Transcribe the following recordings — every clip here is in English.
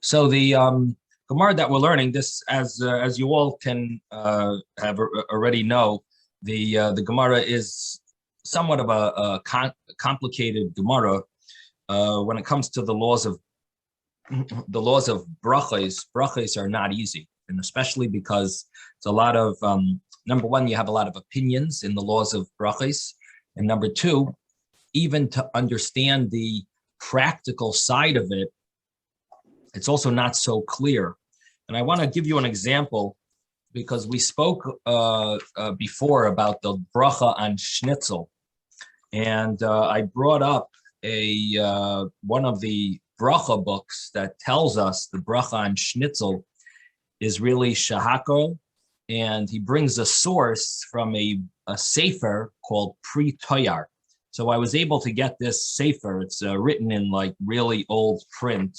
So the Gemara that we're learning this, as you all can have already know, the Gemara is somewhat of a complicated Gemara when it comes to the laws of brachos. Brachos are not easy, and especially because it's a lot of number one, you have a lot of opinions in the laws of brachos, and number two, even to understand the practical side of it, it's also not so clear. And I want to give you an example because we spoke before about the bracha on schnitzel, and I brought up one of the bracha books that tells us the bracha on schnitzel is really shahakol, and he brings a source from a sefer called Pri Toyar. So I was able to get this sefer. It's written in like really old print.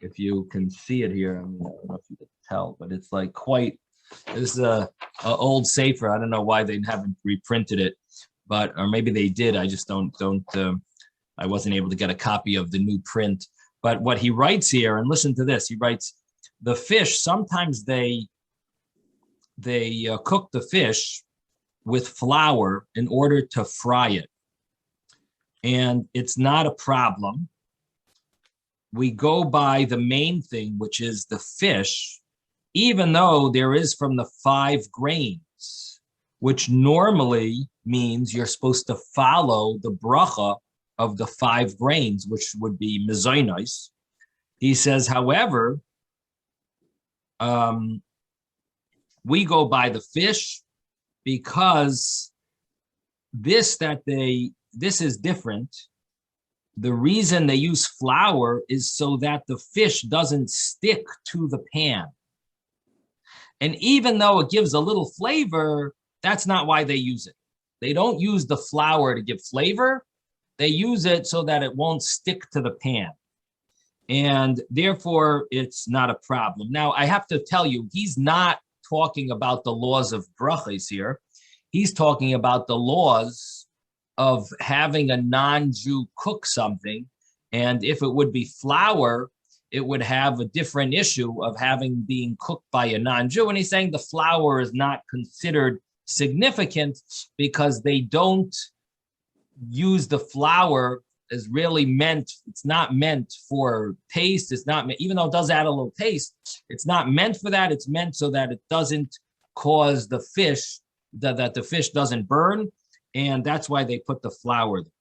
If you can see it here, I don't know if you can tell, but it's like this is a old sefer. I don't know why they haven't reprinted it, or maybe they did. I just don't. I wasn't able to get a copy of the new print. But what he writes here, and listen to this, he writes, the fish, sometimes they cook the fish with flour in order to fry it. And it's not a problem. We go by the main thing, which is the fish, even though there is from the 5 grains, which normally means you're supposed to follow the bracha of the 5 grains, which would be mezainos. He says, however, we go by the fish because this is different. The reason they use flour is so that the fish doesn't stick to the pan. And even though it gives a little flavor, that's not why they use it. They don't use the flour to give flavor. They use it so that it won't stick to the pan. And therefore, it's not a problem. Now, I have to tell you, he's not talking about the laws of brachos here. He's talking about the laws of having a non-Jew cook something. And if it would be flour, it would have a different issue of being cooked by a non-Jew. And he's saying the flour is not considered significant because they don't use the flour as really meant. It's not meant for taste. It's not, even though it does add a little taste, it's not meant for that. It's meant so that it doesn't cause the fish, that the fish doesn't burn. And that's why they put the flour there.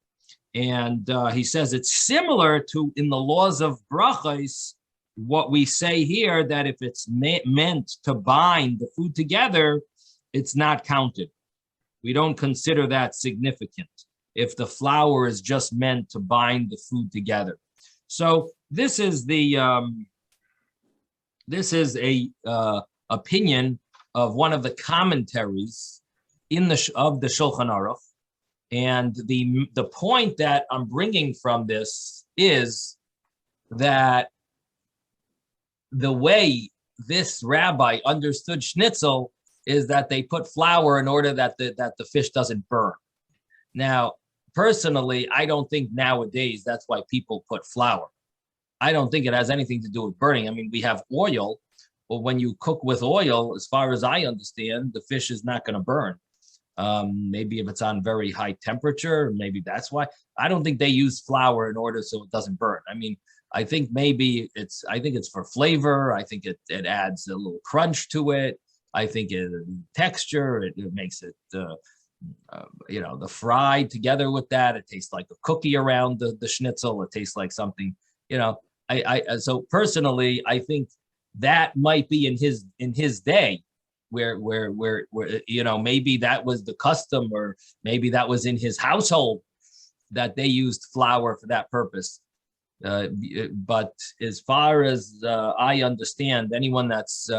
And he says it's similar to in the laws of brachos, what we say here, that if it's meant to bind the food together, it's not counted. We don't consider that significant if the flour is just meant to bind the food together. So this is a opinion of one of the commentaries of the Shulchan Aruch. And the point that I'm bringing from this is that the way this rabbi understood schnitzel is that they put flour in order that the fish doesn't burn. Now, personally, I don't think nowadays that's why people put flour. I don't think it has anything to do with burning. I mean, we have oil, but when you cook with oil, as far as I understand, the fish is not going to burn. Maybe if it's on very high temperature, maybe that's why. I don't think they use flour in order so it doesn't burn. I mean, I think maybe it's for flavor. I think it adds a little crunch to it. I think texture, it makes it, the fried together with that, it tastes like a cookie around the schnitzel. It tastes like something, so personally, I think that might be in his day, where maybe that was the custom, or maybe that was in his household that they used flour for that purpose. But as far as I understand, anyone that's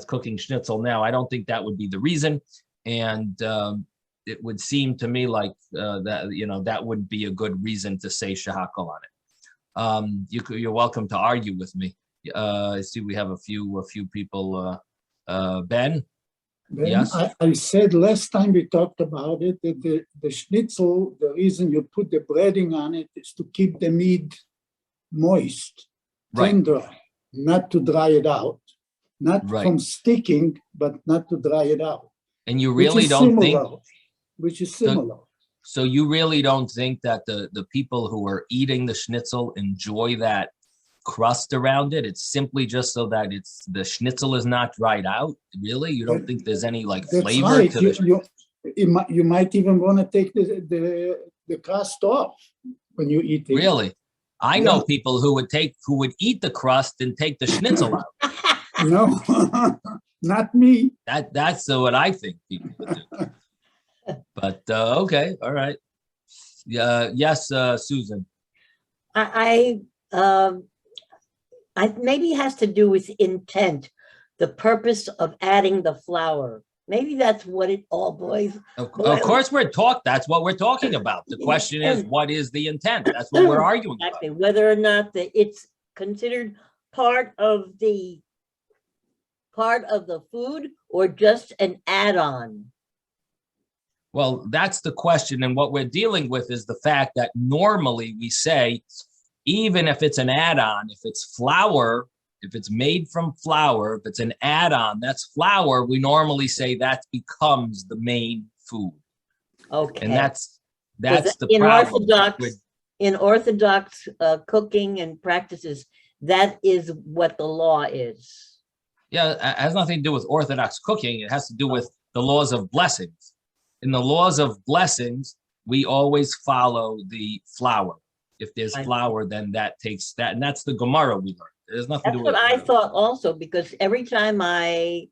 cooking schnitzel now, I don't think that would be the reason. And it would seem to me like that would be a good reason to say shahakal on it. You're welcome to argue with me. I see we have a few people. Ben, yes? I said last time we talked about it that the schnitzel, the reason you put the breading on it is to keep the meat moist, right. tender. not to dry it out, not Right. from sticking, but not to dry it out. And you Which really is don't think, similar. Which is similar. so you really don't think that the people who are eating the schnitzel enjoy that crust around it? It's simply just so that the schnitzel is not dried out? Really? You don't think there's any like That's flavor right. to the You might even want to take the crust off when you eat it. Really? I know people who would eat the crust and take the schnitzel out. No, not me. That's what I think people would do. But okay, all right. Yes, Susan. I maybe it has to do with intent, the purpose of adding the flour. Maybe that's what it all boils. Of course, that's what we're talking about. The question is, what is the intent? That's what we're arguing Exactly. about. Whether or not it's considered part of the food or just an add-on. Well, that's the question. And what we're dealing with is the fact that normally we say, even if it's an add-on, if it's flour, if it's made from flour, if it's an add-on, that's flour, we normally say that becomes the main food. Okay. And that's the in problem. In Orthodox cooking and practices, that is what the law is. Yeah, it has nothing to do with Orthodox cooking. It has to do with the laws of blessings. In the laws of blessings, we always follow the flour. If there's flour, then that takes that. And that's the Gemara we learned. There's nothing to do with That's what I thought also, because every time I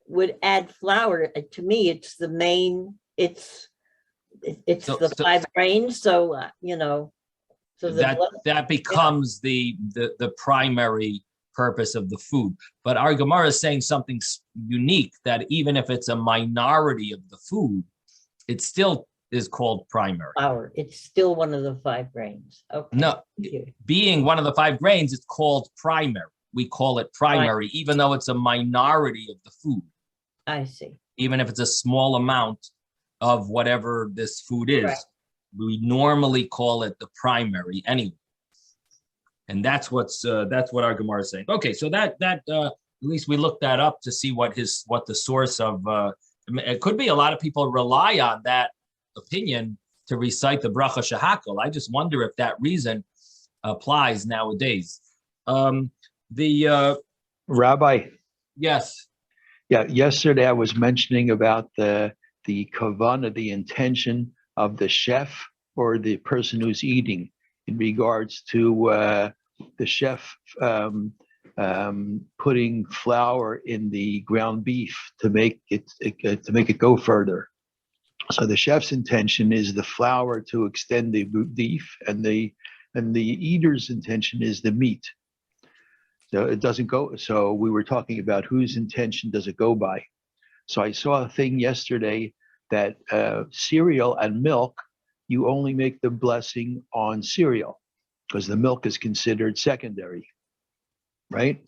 would add flour, to me, it's the main, it's the 5 grains. So, so that becomes the primary purpose of the food. But our Gemara is saying something unique, that even if it's a minority of the food, it still is called primary. Flour. It's still one of the 5 grains. Okay. No, being one of the 5 grains, it's called primary. We call it primary, even though it's a minority of the food. I see. Even if it's a small amount of whatever this food is, right. We normally call it the primary anyway. And that's what our Gemara is saying. Okay, so that at least we looked that up to see what the source of. It could be a lot of people rely on that opinion to recite the bracha shehakol. I just wonder if that reason applies nowadays. Rabbi. Yes. Yeah. Yesterday I was mentioning about the kavanah, the intention of the chef or the person who's eating, in regards to the chef putting flour in the ground beef to make it go further. So the chef's intention is the flour to extend the beef, and the eater's intention is the meat. So it doesn't go. So we were talking about whose intention does it go by. So I saw a thing yesterday that cereal and milk, you only make the blessing on cereal, because the milk is considered secondary, right?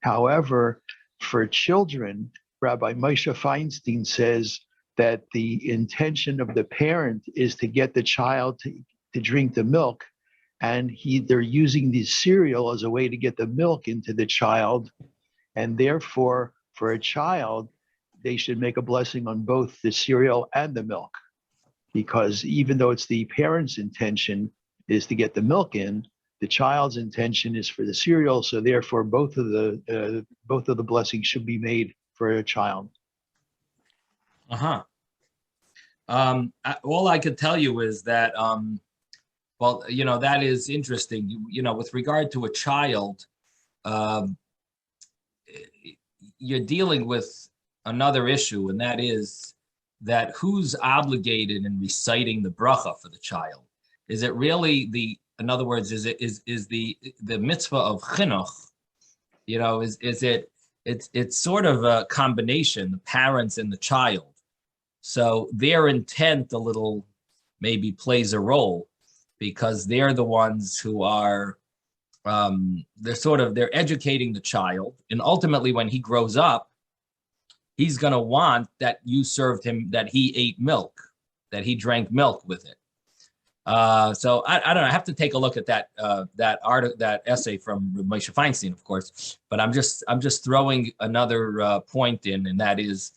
However, for children, Rabbi Moshe Feinstein says that the intention of the parent is to get the child to drink the milk, and they're using the cereal as a way to get the milk into the child, and therefore, for a child, they should make a blessing on both the cereal and the milk, because even though it's the parent's intention is to get the milk in, the child's intention is for the cereal. So therefore, both of the blessings should be made for a child. All I could tell you is that, well, that is interesting. With regard to a child, you're dealing with another issue, and that is that who's obligated in reciting the bracha for the child? Is it really in other words, is the mitzvah of chinuch? It's sort of a combination, the parents and the child. So their intent a little maybe plays a role, because they're the ones who are they're educating the child, and ultimately when he grows up, he's going to want that you served him, that he ate milk, that he drank milk with it. So I don't know. I have to take a look at that essay from Moshe Feinstein, of course. But I'm just throwing another point in, and that is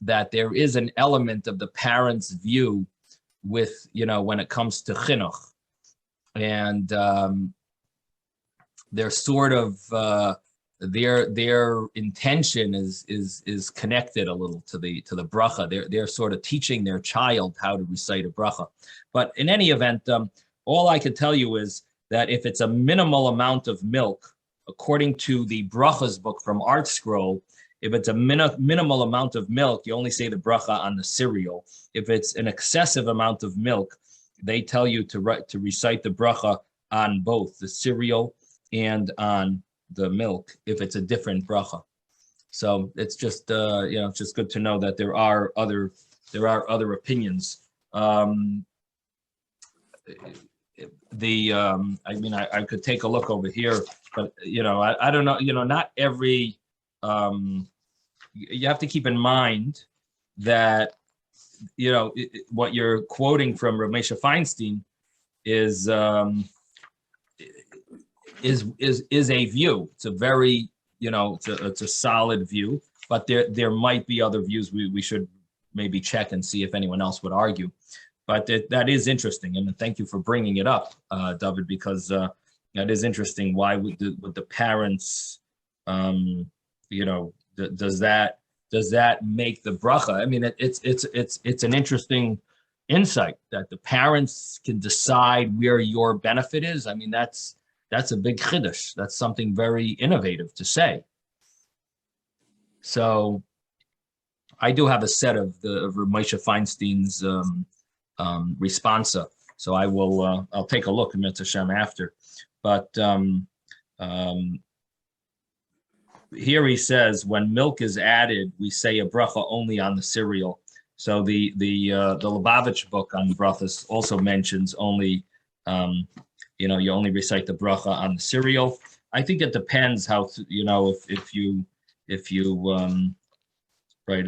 that there is an element of the parents' view with, when it comes to chinuch, and they're sort of their intention is connected a little to the bracha. They're sort of teaching their child how to recite a bracha. But in any event, all I can tell you is that if it's a minimal amount of milk, according to the brachas book from Art Scroll, if it's a minimal amount of milk, you only say the bracha on the cereal. If it's an excessive amount of milk, they tell you to recite the bracha on both the cereal and on the milk if it's a different bracha. So it's just it's just good to know that there are other opinions. I mean, I could take a look over here, but I don't know. Not every. You have to keep in mind that what you're quoting from Rav Moshe Feinstein is a view. It's a very it's a solid view, but there might be other views we should maybe check and see if anyone else would argue. But that is interesting, and thank you for bringing it up, David, because that is interesting. Why would the parents, does that make the bracha? I mean, it's an interesting insight that the parents can decide where your benefit is. I mean, that's a big chiddush. That's something very innovative to say. So I do have a set of Moshe Feinstein's responsa. So I will I'll take a look in Mitzvah Shem after. But here he says, when milk is added, we say a bracha only on the cereal. So the Lubavitch book on brachas also mentions only you only recite the bracha on the cereal. I think it depends how if you right,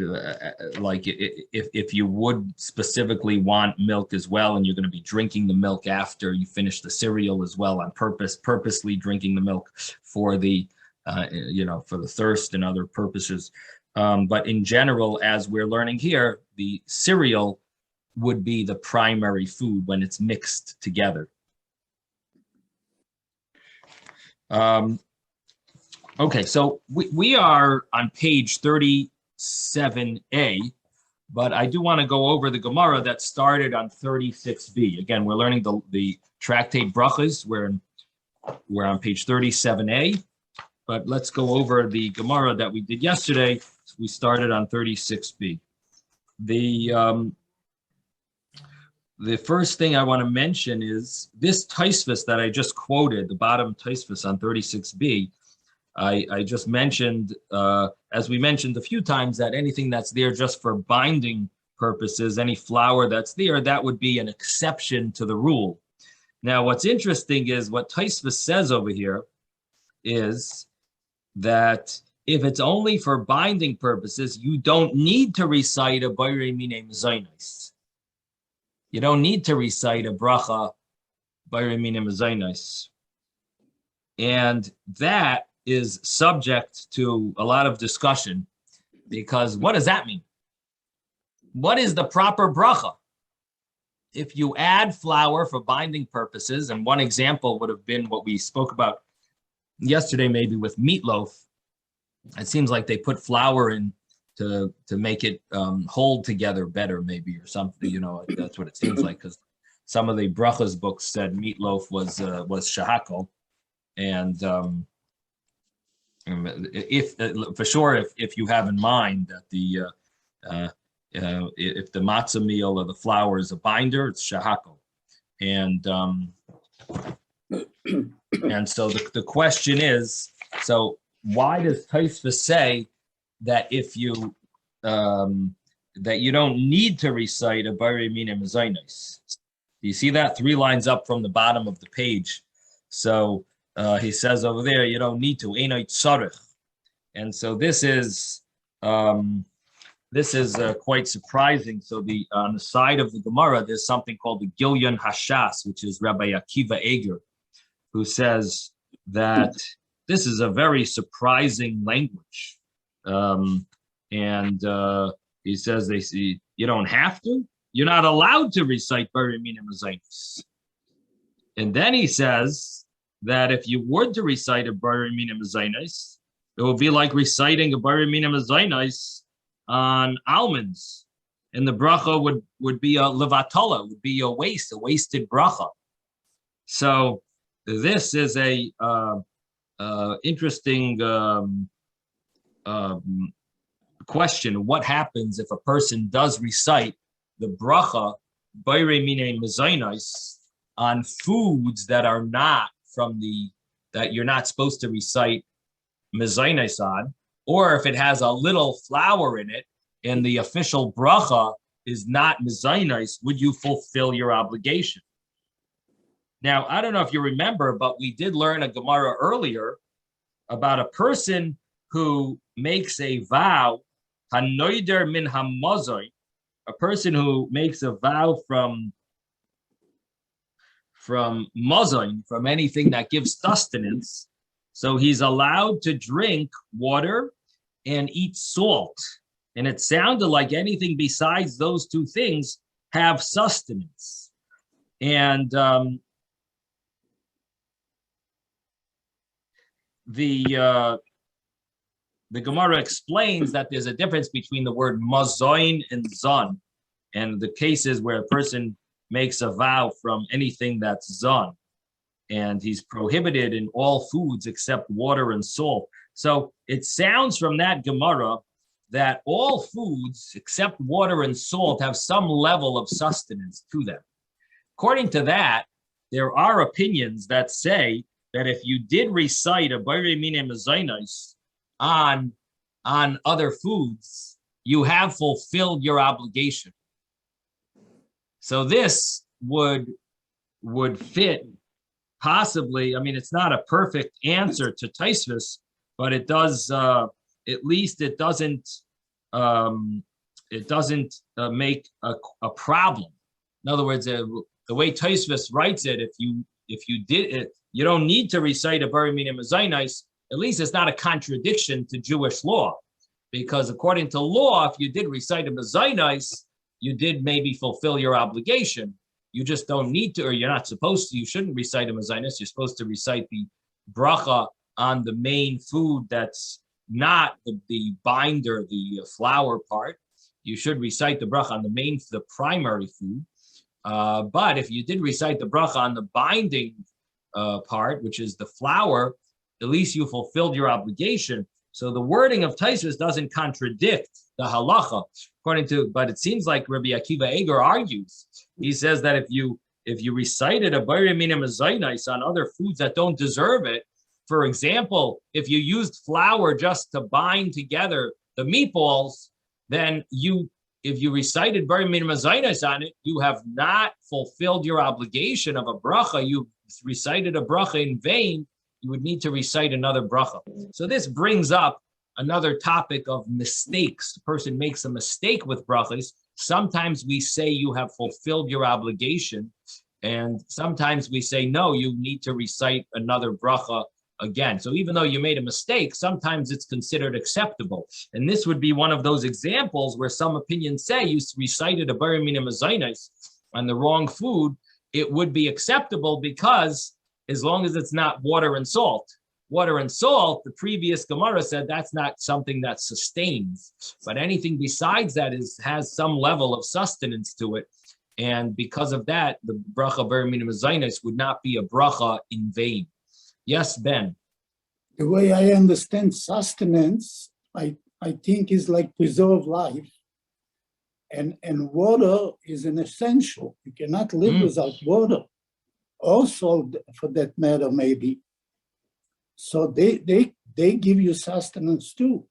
like if you would specifically want milk as well, and you're going to be drinking the milk after you finish the cereal as well on purposely drinking the milk for the for the thirst and other purposes. But in general, as we're learning here, the cereal would be the primary food when it's mixed together. Okay, so we are on page 37a, but I do want to go over the Gemara that started on 36b. Again, we're learning the Tractate Brochos. We're on page 37a, but let's go over the Gemara that we did yesterday. We started on 36b. The first thing I want to mention is this Tosfos that I just quoted, the bottom Tosfos on 36b. I just mentioned, as we mentioned a few times, that anything that's there just for binding purposes, any flour that's there, that would be an exception to the rule. Now, what's interesting is what Tosfos says over here is that if it's only for binding purposes, you don't need to recite a Bayrei Minei Mezainos. You don't need to recite a bracha Bayrei Minei Mezainos. And that is subject to a lot of discussion, because what does that mean? What is the proper bracha? If you add flour for binding purposes, and one example would have been what we spoke about yesterday, maybe with meatloaf, it seems like they put flour in to make it hold together better, maybe, or something. That's what it seems like, because some of the brachas books said meatloaf was shahakol, and if for sure, if you have in mind that if the matzah meal or the flour is a binder, it's shahakol, and so the question is, so why does Tosfos say that if you that you don't need to recite a Bayrei Minei Mezainos? Do you see that 3 lines up from the bottom of the page? So he says over there, you don't need to, einay tzarich. And so this is this is quite surprising. So on the side of the Gemara, there's something called the Gilyon Hashas, which is Rabbi Akiva Eger, who says that this is a very surprising language. He says they see you don't have to, you're not allowed to recite Bari Minim Zainis. And then he says that if you were to recite a Bari Minim Zainis, it would be like reciting a Bari Minim Zainis on almonds. And the bracha would be a levatala, would be a wasted bracha. So this is a interesting question. What happens if a person does recite the bracha Bari Minim Zainis on foods that are not that you're not supposed to recite mezainis on, or if it has a little flour in it and the official bracha is not mezainis, would you fulfill your obligation? Now, I don't know if you remember, but we did learn a Gemara earlier about a person who makes a vow, hanoider min hamazoi, a person who makes a vow from mazon, from anything that gives sustenance. So he's allowed to drink water and eat salt. And it sounded like anything besides those two things have sustenance. And the Gemara explains that there's a difference between the word mazoin and zon, and the cases where a person makes a vow from anything that's zon, and he's prohibited in all foods except water and salt. So it sounds from that Gemara that all foods except water and salt have some level of sustenance to them. According to that, there are opinions that say that if you did recite a Bari Minim Zainis on other foods, you have fulfilled your obligation. So this would fit possibly. I mean, it's not a perfect answer to Taisvis, but it does. At least it doesn't. It doesn't make a problem. In other words, the way Taisvis writes it, if you did it, you don't need to recite a Bari Minim Zainis. At least it's not a contradiction to Jewish law, because according to law, if you did recite a Zainis, you did maybe fulfill your obligation. You just don't need to, or you're not supposed to. You shouldn't recite a Zainis. You're supposed to recite the bracha on the main food that's not the binder, the flour part. You should recite the bracha on the primary food. But if you did recite the bracha on the binding part, which is the flour, at least you fulfilled your obligation. So the wording of Taisvis doesn't contradict the halacha, but it seems like Rabbi Akiva Eger argues. He says that if you recited a Bari Minim Zainis on other foods that don't deserve it, for example, if you used flour just to bind together the meatballs, then if you recited Bari Minim Zainis on it, you have not fulfilled your obligation of a bracha. You recited a bracha in vain. You would need to recite another bracha. So this brings up another topic of mistakes. The person makes a mistake with brachas. Sometimes we say you have fulfilled your obligation, and sometimes we say, no, you need to recite another bracha again. So even though you made a mistake, sometimes it's considered acceptable. And this would be one of those examples where some opinions say you recited a Bari Minim Zainis on the wrong food, it would be acceptable because as long as it's not water and salt. Water and salt, the previous Gemara said that's not something that sustains, but anything besides that has some level of sustenance to it. And because of that, the bracha Bari Minim Zainis would not be a bracha in vain. Yes, Ben. The way I understand sustenance, I think is like preserve life. And water is an essential. You cannot live without water. Also, for that matter, maybe. So they give you sustenance too.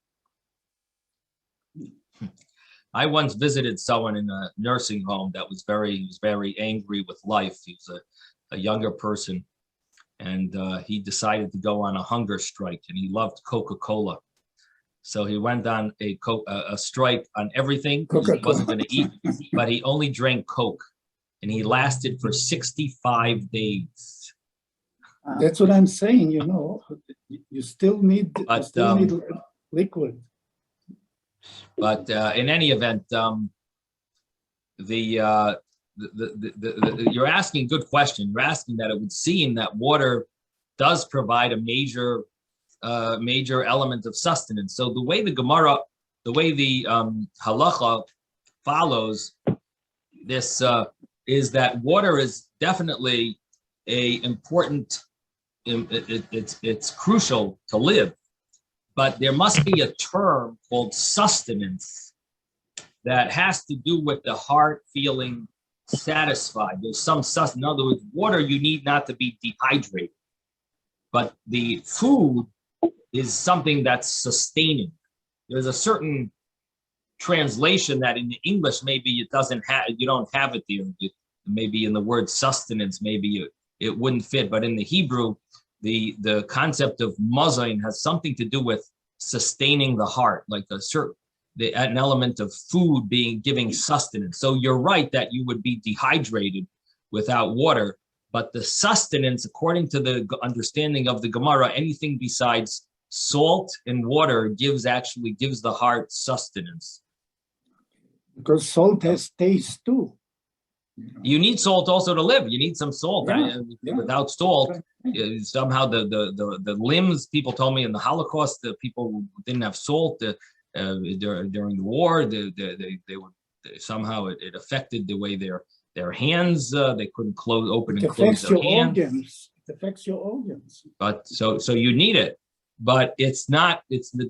I once visited someone in a nursing home that was very angry with life. He was a younger person, and he decided to go on a hunger strike, and he loved Coca-Cola. So he went on a strike on everything. He Coca-Cola. wasn't going to eat, but he only drank Coke. And he lasted for 65 days. That's what I'm saying, you still need, But, liquid. But in any event, you're asking a good question. You're asking that it would seem that water does provide a major element of sustenance. So the way the Gemara, the way the halacha follows this is that water is definitely a important. It's crucial to live, but there must be a term called sustenance that has to do with the heart feeling satisfied. There's some sustenance. In other words, water you need not to be dehydrated, but the food is something that's sustaining. There's a certain translation that in the English maybe it doesn't have, you don't have it there. Maybe in the word sustenance, maybe it wouldn't fit, but in the Hebrew, the concept of mazain has something to do with sustaining the heart, like an element of food giving sustenance. So you're right that you would be dehydrated without water, but the sustenance, according to the understanding of the Gemara, anything besides salt and water actually gives the heart sustenance. Because salt has taste too. You need salt also to live. You need some salt. Without salt, somehow the limbs. People told me in the Holocaust that people didn't have salt during the war. They would somehow it affected the way their hands. They couldn't open and close their hands. It affects your organs. But so you need it, but it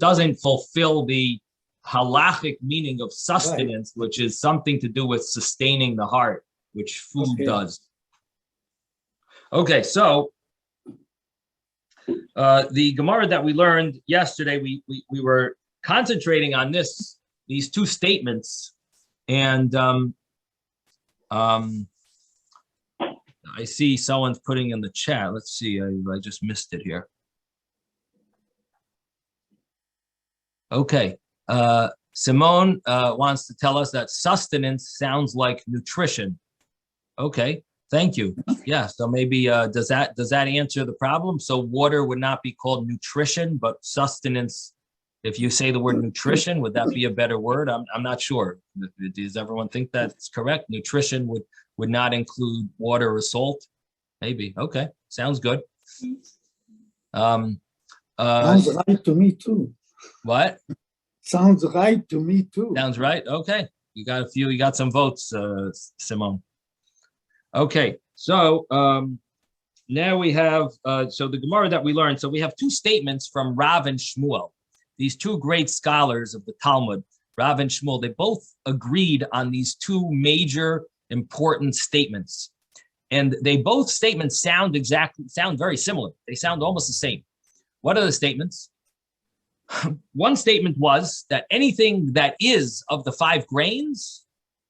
doesn't fulfill the halachic meaning of sustenance, which is something to do with sustaining the heart, which food does. Okay, so the Gemara that we learned yesterday, we were concentrating on these two statements, and I see someone's putting in the chat. Let's see, I just missed it here. Okay. Simone wants to tell us that sustenance sounds like nutrition. Okay, thank you. Yeah, so maybe does that answer the problem? So water would not be called nutrition, but sustenance. If you say the word nutrition, would that be a better word? I'm not sure. Does everyone think that's correct? Nutrition would not include water or salt? Maybe. Okay, sounds good. Sounds right to me too. What? Sounds right to me too. Sounds right. Okay. You got some votes, Simone. Okay. So now we have, so the Gemara that we learned, so we have two statements from Rav and Shmuel. These two great scholars of the Talmud, Rav and Shmuel, they both agreed on these two major important statements. And they both statements sound very similar. They sound almost the same. What are the statements? One statement was that anything that is of the 5 grains,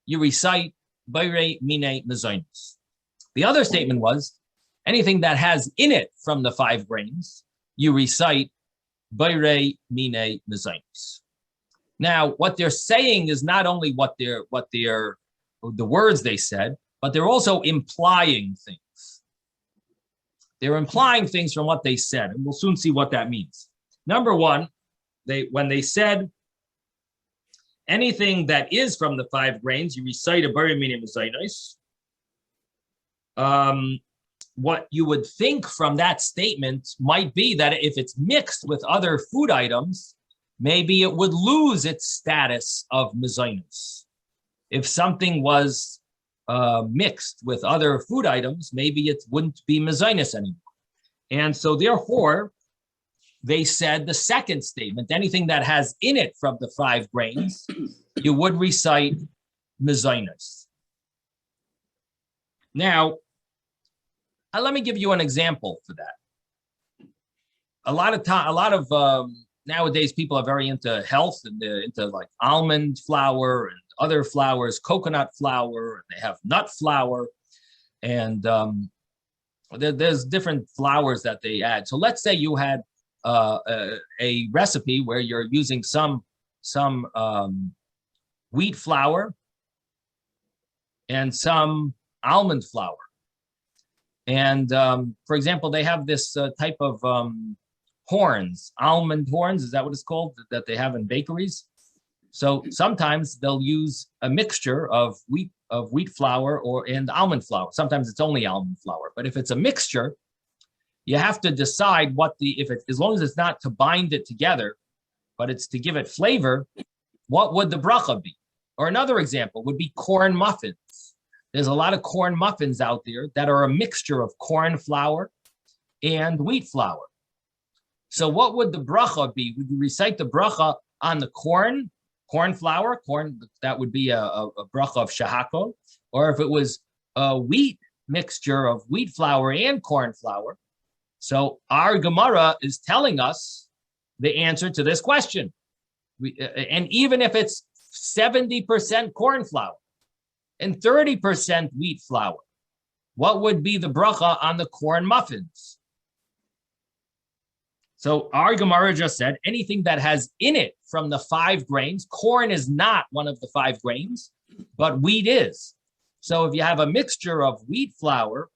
you recite Bayrei Mine Mezainis. The other statement was anything that has in it from the 5 grains, you recite Bayrei Mine Mezainis. Now, what they're saying is not only the words they said, but they're also implying things. They're implying things from what they said, and we'll soon see what that means. Number one, when they said anything that is from the 5 grains, you recite a Bayrei Mine Mezainis. What you would think from that statement might be that if it's mixed with other food items, maybe it would lose its status of mezainis. If something was mixed with other food items, maybe it wouldn't be mezainis anymore. And so therefore, they said the second statement, anything that has in it from the 5 grains, you would recite mezainis. Now, let me give you an example for that. A lot of nowadays people are very into health and they're into like almond flour and other flours, coconut flour, and they have nut flour, and there's different flours that they add. So let's say you had a recipe where you're using some wheat flour and some almond flour. And for example, they have this type of horns, almond horns, is that what it's called, that they have in bakeries? So sometimes they'll use a mixture of wheat flour and almond flour. Sometimes it's only almond flour, but if it's a mixture, you have to decide as long as it's not to bind it together, but it's to give it flavor, what would the bracha be? Or another example would be corn muffins. There's a lot of corn muffins out there that are a mixture of corn flour and wheat flour. So what would the bracha be? Would you recite the bracha on the corn flour? That would be a bracha of shahako. Or if it was a wheat mixture of wheat flour and corn flour. So our Gemara is telling us the answer to this question. And even if it's 70% corn flour and 30% wheat flour, what would be the bracha on the corn muffins? So our Gemara just said anything that has in it from the 5 grains, corn is not one of the 5 grains, but wheat is. So if you have a mixture of wheat flour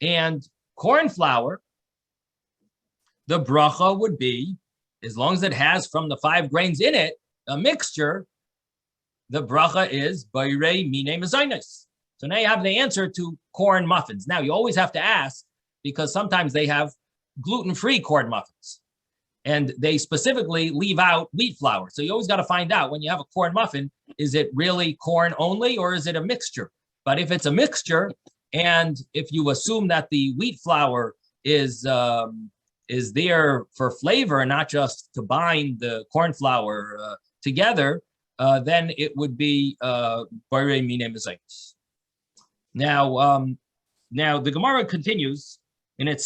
and corn flour, the bracha would be, as long as it has from the 5 grains in it, a mixture, the bracha is Bayrei Mine Mezainis. So now you have the answer to corn muffins. Now you always have to ask, because sometimes they have gluten-free corn muffins. And they specifically leave out wheat flour. So you always got to find out when you have a corn muffin, is it really corn only or is it a mixture? But if it's a mixture, and if you assume that the wheat flour is there for flavor and not just to bind the corn flour together, then it would be Bayrei Mine Mezainis. Now the Gemara continues, and it